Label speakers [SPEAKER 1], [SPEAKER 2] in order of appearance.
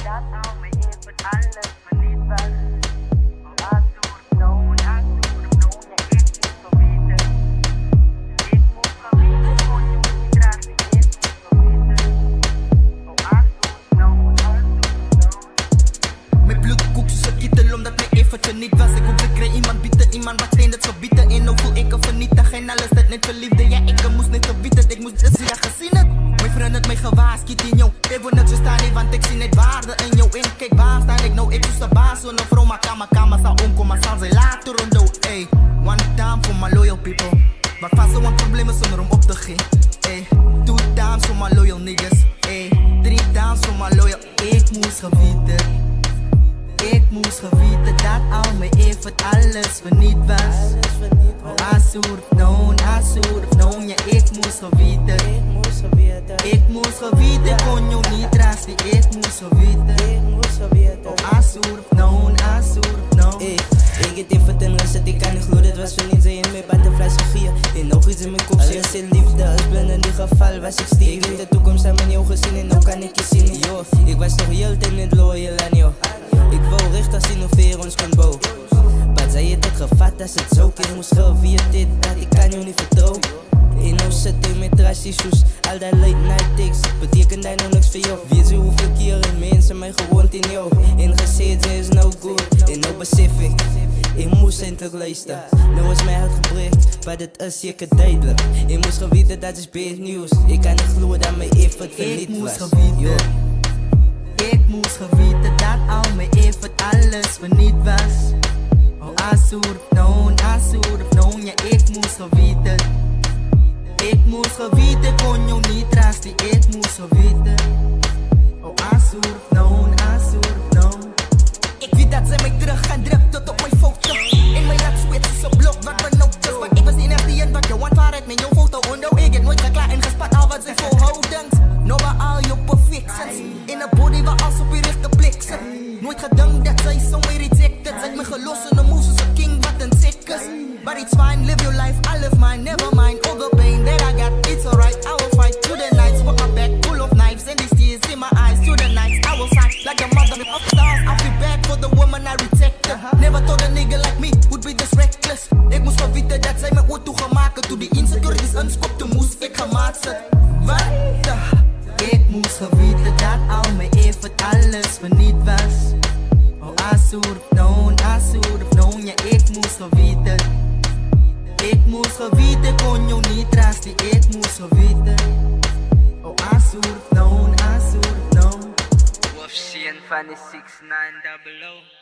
[SPEAKER 1] dat hou me even alles maar niet was. Oh, als du het nou, ja, ik moet verbieden. Ik moet verbieden, kon je niet dragen, ik moet verbieden. Oh, als du het nou.
[SPEAKER 2] Mijn bloed koekt zo'n kittel omdat mijn eventje niet was. Ik hoop ik kreeg iemand bieten, iemand wat zijn dat zo bieten. En nou voel ik een vernieten, geen alles dat net verliefde. Ja, ik moest niet verbieden, ik moest het zien, ja, gezien het. Mijn vriend had mij gewaarschuwd in jou. Ik wil net zo staan, nee, want ik zie net waarde in jou. En kijk, waar sta ik nou? Ik moest de baas, zo'n vrouw, maar kama, zal omkomen, zal zij later rondo. Ey, one time for my loyal people. Maar vast zo'n problemen zonder om op te geven. Ey, 2 times for my loyal niggas. Ey, 3 times for my loyal. Ik moest geweten. Ik moest geweten dat al mijn even alles verniet was. Oh, Azur, no, ja, ik moest geweten. Ik moest geweten, kon je niet rasten, ik moest geweten. Oh, Azur, no.
[SPEAKER 3] Ik heb even ten rust, ik kan niet geloven, dit was verniet, zij in mijn butterflies gegier. In nog iets in mijn kop, alles in liefde, als blind in die geval was ik stier. Ik heb de toekomst aan mijn ogen zien en nu kan ik je zien, yo. Ik was nog heel tijd niet loyal aan jou. Ik wou recht als innoveren ons kon bouwen. Maar zij heeft het gevat als het zo keer moest gaan via dit, dat ik kan jou niet vertrouwen. In nou zit ik met trash issues, al dat late night takes, betekent dat nou niks voor jou. Weet je hoeveel keren mensen mij gewoond in jou. Ingezet ze is no good, en nou besef ik moest eindelijk luisteren. Nou is mijn hart gebreekt, maar dit is zeker duidelijk. Ik moest geweten dat is bad news, ik kan niet geloven dat mijn even verliet was.
[SPEAKER 2] Ik moest geweten dat al mijn even alles verniet was. Oh, Azur, no, ja, ik moest geweten. Ik moest geweten, kon je niet rasten, ik moest geweten. Oh, Azur, no. Ik weet dat ze mij terug gaan drukken tot op mijn foto. In mijn lat zweet ze zo blok wat mijn nootjes. Maar ik was in echt die wat je want waar ik met jouw foto onder. Ik heb nooit geklaar en gespat al wat zijn volhoudens. Nou waar al je perfections. In een body waar als op je rechte plek zit. Nooit gedacht dat zij zo mee rejected. Zeg me gelost in de moes als een king wat een sick is. But it's fine, live your life, I live mine. Never mind all the pain that I got, it's alright. I will fight through the nights, walk my back full of knives. And these tears in my eyes, through the nights I will fight like a mother of stars. I feel bad for the woman I rejected. Never thought a nigga like me would be this reckless. Ik moest geweten dat zij me ooit toegemaakt. Toen die insecurities unskopte moest ik gemaakt zet. Wat? Ik moest geweten dat al mijn even alles verniet was. Oh, Azur, no, ja, ik moest geweten. Ik moest geweten, kon je niet rasten, ik moest geweten. Oh, Azur, no.
[SPEAKER 3] Wolf Sheen van de 6900.